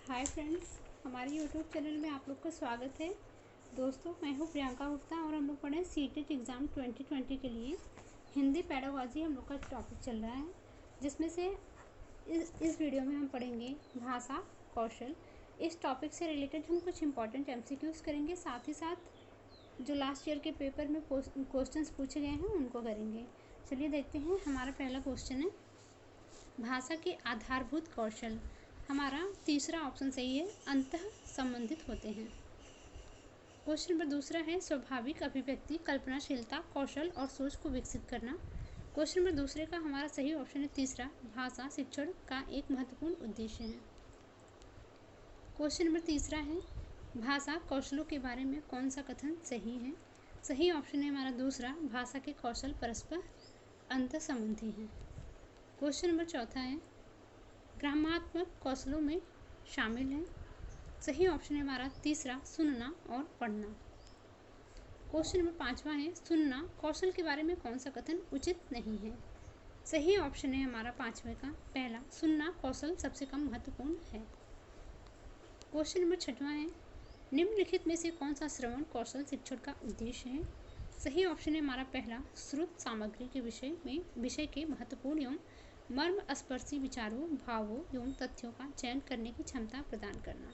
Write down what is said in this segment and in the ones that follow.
Hi friends, हमारे YouTube channel में आप लोग का स्वागत है। दोस्तों, मैं हूँ प्रियंका गुप्ता और हम लोग पढ़े सीटेट एग्ज़ाम 2020 के लिए हिंदी पेडागॉजी हम लोग का टॉपिक चल रहा है, जिसमें से इस वीडियो में हम पढ़ेंगे भाषा कौशल। इस टॉपिक से रिलेटेड हम कुछ इंपॉर्टेंट MCQs करेंगे, साथ ही साथ जो लास्ट ईयर के पेपर में क्वेश्चंस पूछे गए हैं उनको करेंगे। चलिए देखते हैं। हमारा पहला क्वेश्चन है भाषा के आधारभूत कौशल। हमारा तीसरा ऑप्शन सही है, अंतः संबंधित होते हैं। क्वेश्चन नंबर दूसरा है स्वाभाविक अभिव्यक्ति, कल्पनाशीलता, कौशल और सोच को विकसित करना। क्वेश्चन नंबर दूसरे का हमारा सही ऑप्शन है तीसरा, भाषा शिक्षण का एक महत्वपूर्ण उद्देश्य है। क्वेश्चन नंबर तीसरा है भाषा कौशलों के बारे में कौन सा कथन सही है। सही ऑप्शन है हमारा दूसरा, भाषा के कौशल परस्पर अंतर संबंधी हैं। क्वेश्चन नंबर चौथा है ग्रामात्मक कौशलों में शामिल है। सही ऑप्शन है हमारा तीसरा, सुनना और पढ़ना। क्वेश्चन नंबर पाँचवा है सुनना कौशल के बारे में कौन सा कथन उचित नहीं है। सही ऑप्शन है हमारा पाँचवें का पहला, सुनना कौशल सबसे कम महत्वपूर्ण है। क्वेश्चन नंबर छठवां है निम्नलिखित में से कौन सा श्रवण कौशल शिक्षण का उद्देश्य है। सही ऑप्शन है हमारा पहला, श्रुत सामग्री के विषय के महत्वपूर्ण एवं मर्म स्पर्शी विचारों, भावों एवं तथ्यों का चयन करने की क्षमता प्रदान करना।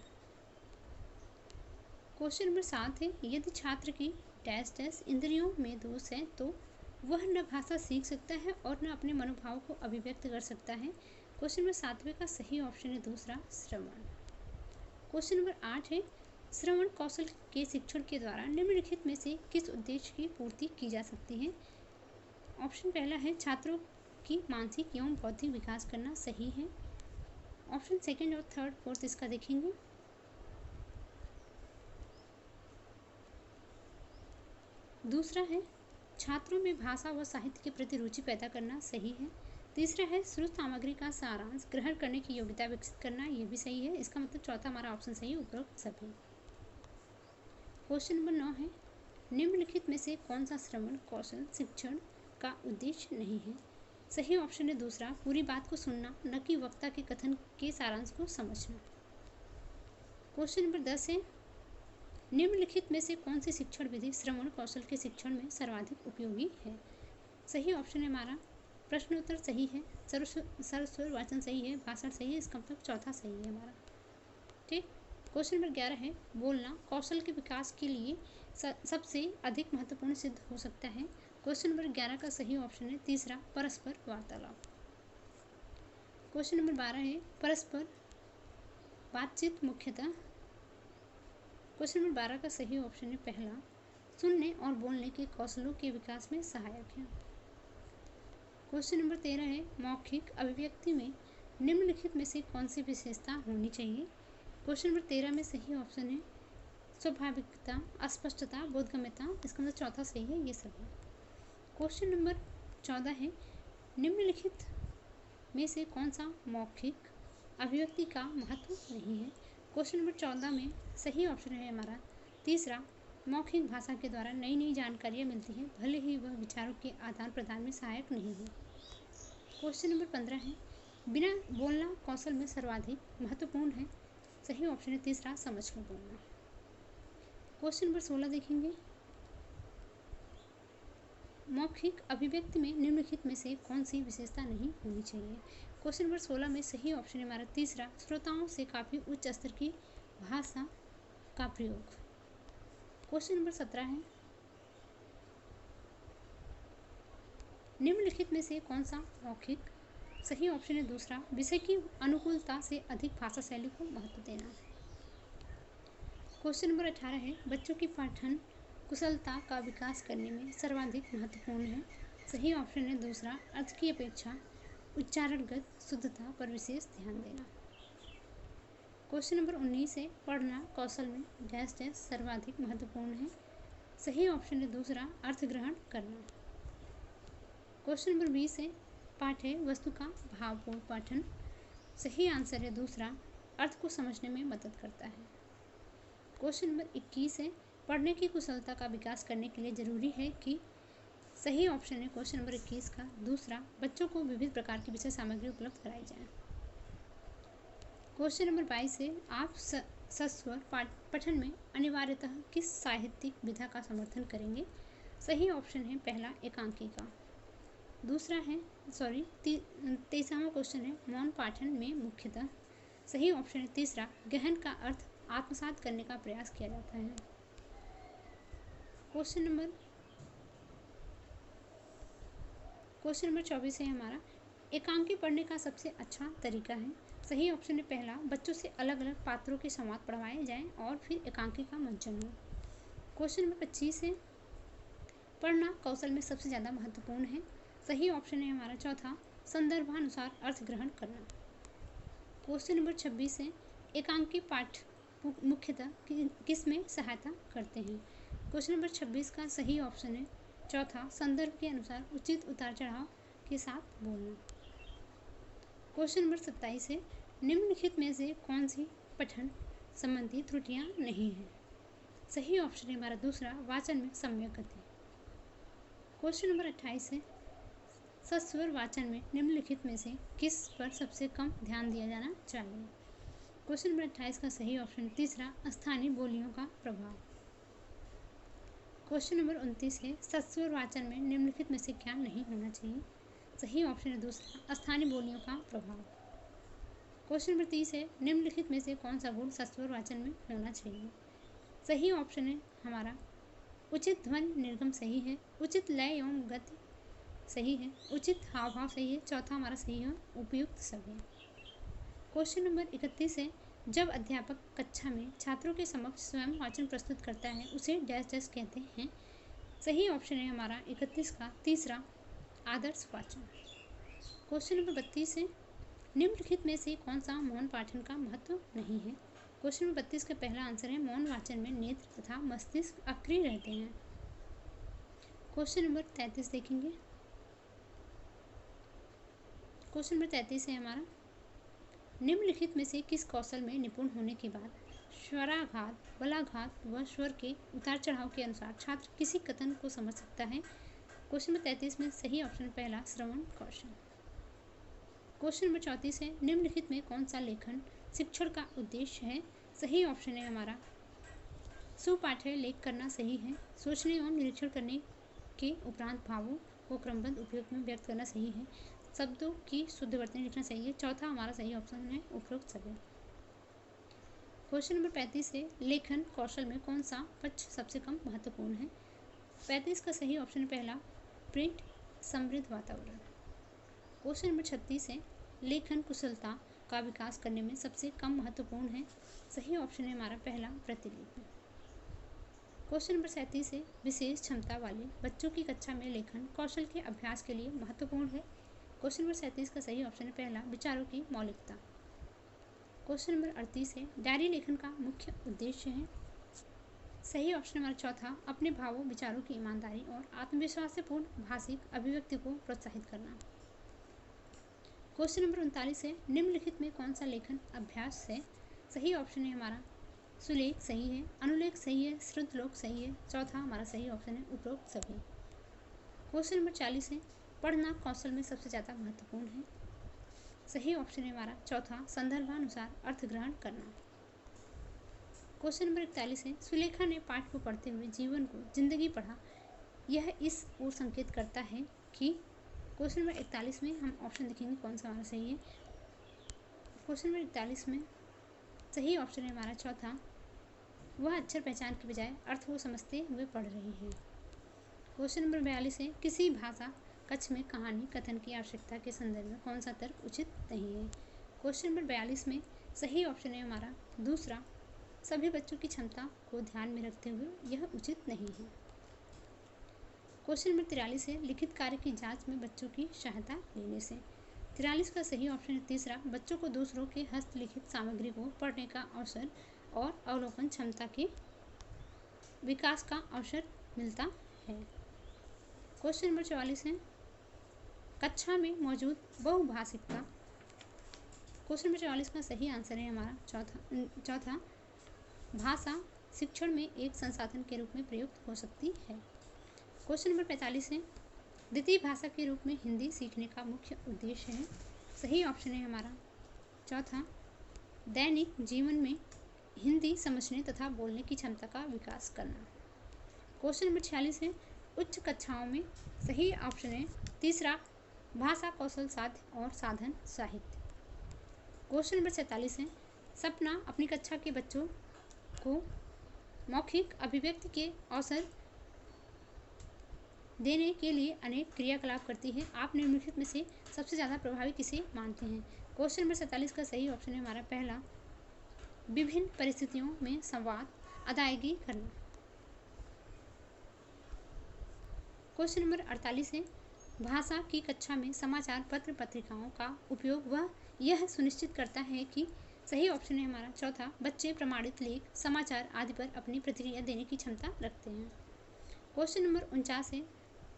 क्वेश्चन नंबर 7 है यदि छात्र की डैश डैश इंद्रियों में दोष है तो वह न भाषा सीख सकता है और न अपने मनोभाव को अभिव्यक्त कर सकता है। क्वेश्चन नंबर 7वें का सही ऑप्शन है दूसरा, श्रवण। क्वेश्चन नंबर 8 है श्रवण कौशल के शिक्षण के द्वारा निम्नलिखित में से किस उद्देश्य की पूर्ति की जा सकती है। ऑप्शन पहला है छात्रों की मानसिक एवं बौद्धिक विकास करना, सही है। ऑप्शन सेकंड और थर्ड फोर्थ इसका देखेंगे। दूसरा है छात्रों में भाषा व साहित्य के प्रति रुचि पैदा करना, सही है। तीसरा है श्रुत सामग्री का सारांश ग्रहण करने की योग्यता विकसित करना, यह भी सही है। इसका मतलब चौथा हमारा ऑप्शन सही है, उपरोक्त सभी। क्वेश्चन नंबर 9 है निम्नलिखित में से कौन सा श्रवण कौशल शिक्षण का उद्देश्य नहीं है। सही ऑप्शन है दूसरा, पूरी बात को सुनना, न कि वक्ता के कथन के सारांश को समझना। क्वेश्चन नंबर 10 है निम्नलिखित में से कौन सी शिक्षण विधि श्रवण कौशल के शिक्षण में सर्वाधिक उपयोगी है। सही ऑप्शन है हमारा प्रश्नोत्तर सही है, सरस्वर वाचन सही है, भाषण सही है। इसका मतलब चौथा सही है हमारा, ठीक। क्वेश्चन नंबर 11 है बोलना कौशल के विकास के लिए सबसे अधिक महत्वपूर्ण सिद्ध हो सकता है। क्वेश्चन नंबर 11 का सही ऑप्शन है तीसरा, परस्पर वार्तालाप। क्वेश्चन नंबर 12 है परस्पर बातचीत मुख्यतः। क्वेश्चन नंबर 12 का सही ऑप्शन है पहला, सुनने और बोलने के कौशलों के विकास में सहायक है। क्वेश्चन नंबर 13 है मौखिक अभिव्यक्ति में निम्नलिखित में से कौन सी विशेषता होनी चाहिए। क्वेश्चन नंबर 13 में सही ऑप्शन है स्वाभाविकता, अस्पष्टता, बोधगम्यता। इसका मतलब चौथा सही है, ये सब है। क्वेश्चन नंबर 14 है निम्नलिखित में से कौन सा मौखिक अभिव्यक्ति का महत्व नहीं है। क्वेश्चन नंबर 14 में सही ऑप्शन है हमारा तीसरा, मौखिक भाषा के द्वारा नई नई जानकारियाँ मिलती हैं, भले ही वह विचारों के आदान प्रदान में सहायक नहीं है। क्वेश्चन नंबर 15 है बिना बोलना कौशल में सर्वाधिक महत्वपूर्ण है। सही ऑप्शन है तीसरा, समझ कर बोलना। क्वेश्चन नंबर 16 देखेंगे मौखिक अभिव्यक्ति में निम्नलिखित में से कौन सी विशेषता नहीं होनी चाहिए। क्वेश्चन नंबर 16 में सही ऑप्शन है हमारा तीसरा, श्रोताओं से काफ़ी उच्च स्तर की भाषा का प्रयोग। क्वेश्चन नंबर 17 है निम्नलिखित में से कौन सा मौखिक। सही ऑप्शन है दूसरा, विषय की अनुकूलता से अधिक भाषा शैली को महत्व देना। क्वेश्चन नंबर 18 है बच्चों की पठन कुशलता का विकास करने में सर्वाधिक महत्वपूर्ण है। सही ऑप्शन है दूसरा, अर्थ की अपेक्षा उच्चारणगत शुद्धता पर विशेष ध्यान देना। क्वेश्चन नंबर 19 है पढ़ना कौशल में डैश डैश सर्वाधिक महत्वपूर्ण है। सही ऑप्शन है दूसरा, अर्थ ग्रहण करना। क्वेश्चन नंबर 20 है पाठ्य वस्तु का भावपूर्ण पठन। सही आंसर है दूसरा, अर्थ को समझने में मदद करता है। क्वेश्चन नंबर 21 है पढ़ने की कुशलता का विकास करने के लिए जरूरी है कि। सही ऑप्शन है क्वेश्चन नंबर 21 का दूसरा, बच्चों को विविध प्रकार की विषय सामग्री उपलब्ध कराई जाए। क्वेश्चन नंबर 22 है, आप सस्वर पठन में अनिवार्यतः किस साहित्यिक विधा का समर्थन करेंगे? सही ऑप्शन है पहला, एकांकी का। दूसरा है तेईसवां क्वेश्चन है, मौन पाठन में मुख्यतः। सही ऑप्शन है तीसरा, गहन का अर्थ आत्मसात करने का प्रयास किया जाता है। क्वेश्चन नंबर 24 है हमारा, एकांकी पढ़ने का सबसे अच्छा तरीका है। सही ऑप्शन है पहला, बच्चों से अलग अलग पात्रों के संवाद पढ़वाए जाएं और फिर एकांकी का मंचन हो। क्वेश्चन नंबर 25 है, पढ़ना कौशल में सबसे ज़्यादा महत्वपूर्ण है। सही ऑप्शन है हमारा चौथा, संदर्भानुसार अर्थ ग्रहण करना। क्वेश्चन नंबर 26 है, एकांकी पाठ मुख्यतः किस में सहायता करते हैं? क्वेश्चन नंबर 26 का सही ऑप्शन है चौथा, संदर्भ के अनुसार उचित उतार चढ़ाव के साथ बोलना। क्वेश्चन नंबर 27 है, निम्नलिखित में से कौन सी पठन संबंधी त्रुटियां नहीं हैं? सही ऑप्शन है हमारा दूसरा, वाचन में सम्यक गति। क्वेश्चन नंबर 28 है, सस्वर वाचन में निम्नलिखित में से किस पर सबसे कम ध्यान दिया जाना चाहिए? क्वेश्चन नंबर 28 का सही ऑप्शन तीसरा, स्थानीय बोलियों का प्रभाव। क्वेश्चन नंबर 29 है, सस्वर वाचन में निम्नलिखित में से क्या नहीं होना चाहिए? सही ऑप्शन है दूसरा, स्थानीय बोलियों का प्रभाव। क्वेश्चन नंबर 30 है, निम्नलिखित में से कौन सा गुण सस्वर वाचन में होना चाहिए? सही ऑप्शन है हमारा उचित ध्वनि निर्गम सही है, उचित लय एवं गति सही है, उचित हाव भाव सही है, चौथा हमारा सही है उपयुक्त सभी। क्वेश्चन नंबर 31 है, जब अध्यापक कक्षा में छात्रों के समक्ष स्वयं वाचन प्रस्तुत करता है उसे डैश डैश कहते हैं। सही ऑप्शन है हमारा 31 का तीसरा, आदर्श वाचन। क्वेश्चन नंबर 32 है, निम्नलिखित में से कौन सा मौन पाठन का महत्व नहीं है? क्वेश्चन नंबर 32 का पहला आंसर है, मौन वाचन में नेत्र तथा मस्तिष्क अक्रिय रहते हैं। क्वेश्चन नंबर 33 देखेंगे। क्वेश्चन नंबर 33 है हमारा, निम्नलिखित में से किस कौशल में निपुण होने के बाद स्वराघात, बलाघात व स्वर के उतार चढ़ाव के अनुसार छात्र किसी कथन को समझ सकता है? क्वेश्चन नंबर 33 में सही ऑप्शन पहला, श्रवण कौशल। क्वेश्चन नंबर 34 है, निम्नलिखित में कौन सा लेखन शिक्षण का उद्देश्य है? सही ऑप्शन है हमारा सुपाठ्य लेख करना सही है, सोचने एवं निरीक्षण करने के उपरांत भावों को क्रमबद्ध उपयोग में व्यक्त करना सही है, शब्दों की शुद्ध वर्तनी लिखना सही है, चौथा हमारा सही ऑप्शन है उपरोक्त सभी। क्वेश्चन नंबर 35 है, लेखन कौशल में कौन सा पक्ष सबसे कम महत्वपूर्ण है? 35 का सही ऑप्शन पहला, प्रिंट समृद्ध वातावरण। क्वेश्चन नंबर 36 है, लेखन कुशलता का विकास करने में सबसे कम महत्वपूर्ण है। सही ऑप्शन है हमारा पहला, प्रतिलिपि। क्वेश्चन नंबर 37 है, विशेष क्षमता वाले बच्चों की कक्षा में लेखन कौशल के अभ्यास के लिए महत्वपूर्ण है। क्वेश्चन नंबर 37 का सही ऑप्शन है पहला, विचारों की मौलिकता। क्वेश्चन नंबर 38 है, डायरी लेखन का मुख्य उद्देश्य है। सही ऑप्शन हमारा चौथा, अपने भावों विचारों की ईमानदारी और आत्मविश्वास से पूर्ण भाषिक अभिव्यक्ति को प्रोत्साहित करना। क्वेश्चन नंबर 39 है, निम्नलिखित में कौन सा लेखन अभ्यास है? सही ऑप्शन है हमारा सुलेख सही है, अनुलेख सही है, श्रुतलोक सही है, चौथा हमारा सही ऑप्शन है उपरोक्त सभी। क्वेश्चन नंबर 40 है, पढ़ना कौशल में सबसे ज़्यादा महत्वपूर्ण है। सही ऑप्शन है हमारा चौथा, संदर्भानुसार अर्थ ग्रहण करना। क्वेश्चन नंबर 41 है, सुलेखा ने पाठ को पढ़ते हुए जीवन को जिंदगी पढ़ा, यह इस ओर संकेत करता है कि। क्वेश्चन नंबर 41 में हम ऑप्शन देखेंगे कौन सा हमारा सही है। क्वेश्चन नंबर 41 में सही ऑप्शन है हमारा चौथा, वह अक्षर पहचान के बजाय अर्थ को समझते हुए पढ़ रही है। क्वेश्चन नंबर 42 है, किसी भाषा कक्ष में कहानी कथन की आवश्यकता के संदर्भ में कौन सा तर्क उचित नहीं है? क्वेश्चन नंबर 42 में सही ऑप्शन है हमारा दूसरा, सभी बच्चों की क्षमता को ध्यान में रखते हुए यह उचित नहीं है। क्वेश्चन नंबर 43 है, लिखित कार्य की जांच में बच्चों की सहायता लेने से। 43 का सही ऑप्शन है तीसरा, बच्चों को दूसरों के हस्तलिखित सामग्री को पढ़ने का अवसर और अवलोकन क्षमता के विकास का अवसर मिलता है। क्वेश्चन नंबर 44 है, कक्षा में मौजूद बहुभाषिकता। क्वेश्चन नंबर 44 का सही आंसर है हमारा चौथा, भाषा शिक्षण में एक संसाधन के रूप में प्रयुक्त हो सकती है। क्वेश्चन नंबर 45 है, द्वितीय भाषा के रूप में हिंदी सीखने का मुख्य उद्देश्य है। सही ऑप्शन है हमारा चौथा, दैनिक जीवन में हिंदी समझने तथा बोलने की क्षमता का विकास करना। क्वेश्चन नंबर 46 है उच्च कक्षाओं में, सही ऑप्शन है तीसरा भाषा कौशल साध्य और साधन साहित्य। क्वेश्चन नंबर 47 है सपना अपनी कक्षा के बच्चों को मौखिक अभिव्यक्ति के अवसर देने के लिए अनेक क्रियाकलाप करती है। आप निम्नलिखित में से सबसे ज़्यादा प्रभावी किसे मानते हैं। क्वेश्चन नंबर 47 का सही ऑप्शन है हमारा पहला विभिन्न परिस्थितियों में संवाद अदायगी करना। क्वेश्चन नंबर 48 है भाषा की कक्षा में समाचार पत्र पत्रिकाओं का उपयोग वह यह सुनिश्चित करता है कि सही ऑप्शन है हमारा चौथा बच्चे प्रमाणित लेख समाचार आदि पर अपनी प्रतिक्रिया देने की क्षमता रखते हैं। क्वेश्चन नंबर 49 है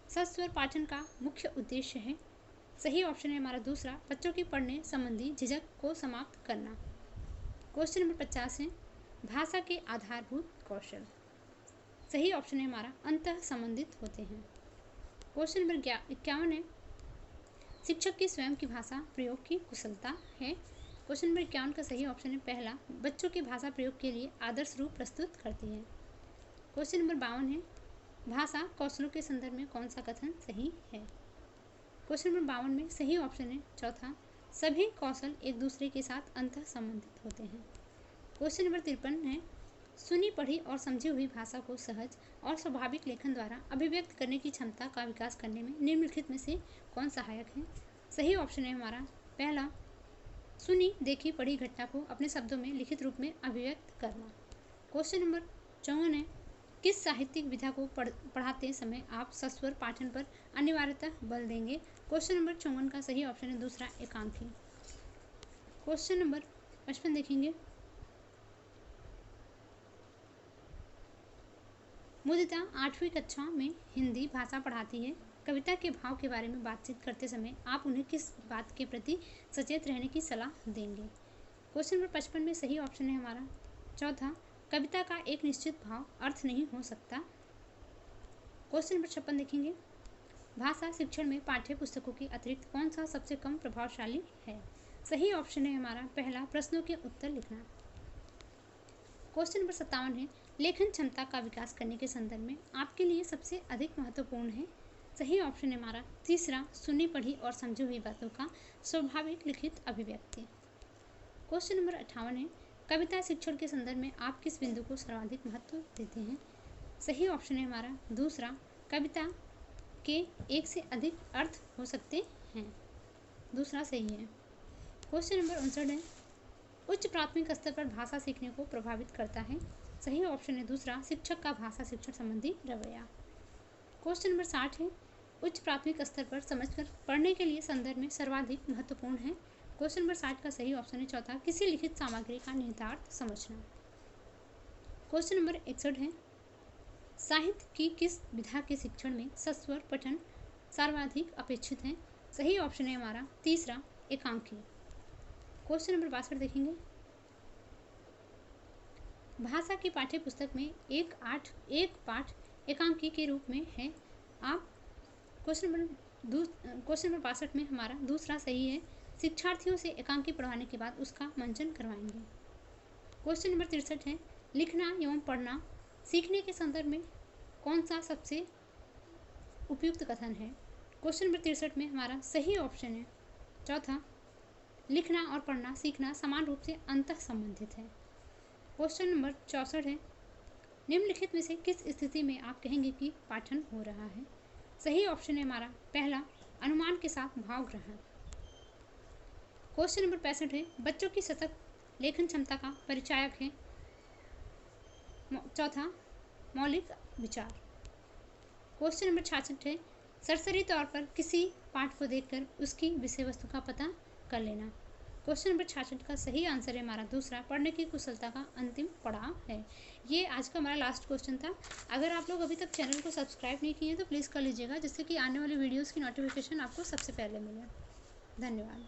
सस्वर पाठन का मुख्य उद्देश्य है। सही ऑप्शन है हमारा दूसरा बच्चों की पढ़ने संबंधी झिझक को समाप्त करना। क्वेश्चन नंबर 50 है भाषा के आधारभूत कौशल। सही ऑप्शन है हमारा अंतः संबंधित होते हैं। क्वेश्चन नंबर 51 है शिक्षक की स्वयं की भाषा प्रयोग की कुशलता है। क्वेश्चन नंबर 51 का सही ऑप्शन है पहला बच्चों के भाषा प्रयोग के लिए आदर्श रूप प्रस्तुत करती है। क्वेश्चन नंबर 52 है भाषा कौशलों के संदर्भ में कौन सा कथन सही है। क्वेश्चन नंबर 52 में सही ऑप्शन है चौथा सभी कौशल एक दूसरे के साथ अंतः संबंधित होते हैं। क्वेश्चन नंबर 53 है सुनी पढ़ी और समझी हुई भाषा को सहज और स्वाभाविक लेखन द्वारा अभिव्यक्त करने की क्षमता का विकास करने में निम्नलिखित में से कौन सहायक है। सही ऑप्शन है हमारा पहला सुनी देखी पढ़ी घटना को अपने शब्दों में लिखित रूप में अभिव्यक्त करना। क्वेश्चन नंबर 54 है किस साहित्यिक विधा को पढ़ाते समय आप सस्वर पाठन पर अनिवार्यतः बल देंगे। क्वेश्चन नंबर 54 का सही ऑप्शन है दूसरा एकांकी। क्वेश्चन नंबर 55 देखेंगे मुदिता 8वीं कक्षा में हिंदी भाषा पढ़ाती है। कविता के भाव के बारे में बातचीत करते समय आप उन्हें किस बात के प्रति सचेत रहने की सलाह देंगे। क्वेश्चन नंबर 55 में सही ऑप्शन है हमारा चौथा कविता का एक निश्चित भाव अर्थ नहीं हो सकता। क्वेश्चन नंबर 56 देखेंगे भाषा शिक्षण में पाठ्य पुस्तकों के अतिरिक्त कौन सा सबसे कम प्रभावशाली है। सही ऑप्शन है हमारा पहला प्रश्नों के उत्तर लिखना। क्वेश्चन नंबर 57 है लेखन क्षमता का विकास करने के संदर्भ में आपके लिए सबसे अधिक महत्वपूर्ण है। सही ऑप्शन है हमारा तीसरा सुनी पढ़ी और समझी हुई बातों का स्वाभाविक लिखित अभिव्यक्ति। क्वेश्चन नंबर 58 है कविता शिक्षण के संदर्भ में आप किस बिंदु को सर्वाधिक महत्व देते हैं। सही ऑप्शन है हमारा दूसरा कविता के एक से अधिक अर्थ हो सकते हैं, दूसरा सही है। क्वेश्चन नंबर 59 है उच्च प्राथमिक स्तर पर भाषा सीखने को प्रभावित करता है। सही ऑप्शन है दूसरा शिक्षक का भाषा शिक्षण संबंधी रवैया। क्वेश्चन नंबर 60 है उच्च प्राथमिक स्तर पर समझकर पढ़ने के लिए संदर्भ में सर्वाधिक महत्वपूर्ण है। क्वेश्चन नंबर 60 का सही ऑप्शन है चौथा किसी लिखित सामग्री का निहितार्थ समझना। क्वेश्चन नंबर 61 है साहित्य की किस विधा के शिक्षण में सस्वर पठन सर्वाधिक अपेक्षित है। सही ऑप्शन है हमारा तीसरा एकांकी। क्वेश्चन नंबर 62 देखेंगे भाषा की पाठ्य पुस्तक में एक पाठ एकांकी के रूप में है। आप क्वेश्चन नंबर 62 में हमारा दूसरा सही है शिक्षार्थियों से एकांकी पढ़वाने के बाद उसका मंचन करवाएंगे। क्वेश्चन नंबर 63 है लिखना एवं पढ़ना सीखने के संदर्भ में कौन सा सबसे उपयुक्त कथन है। क्वेश्चन नंबर 63 में हमारा सही ऑप्शन है चौथा लिखना और पढ़ना सीखना समान रूप से अंतः संबंधित है। क्वेश्चन नंबर 64 है निम्नलिखित में से किस स्थिति में आप कहेंगे कि पाठन हो रहा है। सही ऑप्शन है हमारा पहला अनुमान के साथ भाव ग्रहण। क्वेश्चन नंबर 65 है बच्चों की सतत लेखन क्षमता का परिचायक है चौथा मौलिक विचार। क्वेश्चन नंबर 66 है सरसरी तौर पर किसी पाठ को देखकर उसकी विषय वस्तु का पता कर लेना। क्वेश्चन नंबर 66 का सही आंसर है हमारा दूसरा पढ़ने की कुशलता का अंतिम पड़ाव है। ये आज का हमारा लास्ट क्वेश्चन था। अगर आप लोग अभी तक चैनल को सब्सक्राइब नहीं किए तो प्लीज़ कर लीजिएगा जिससे कि आने वाली वीडियोस की नोटिफिकेशन आपको सबसे पहले मिले। धन्यवाद।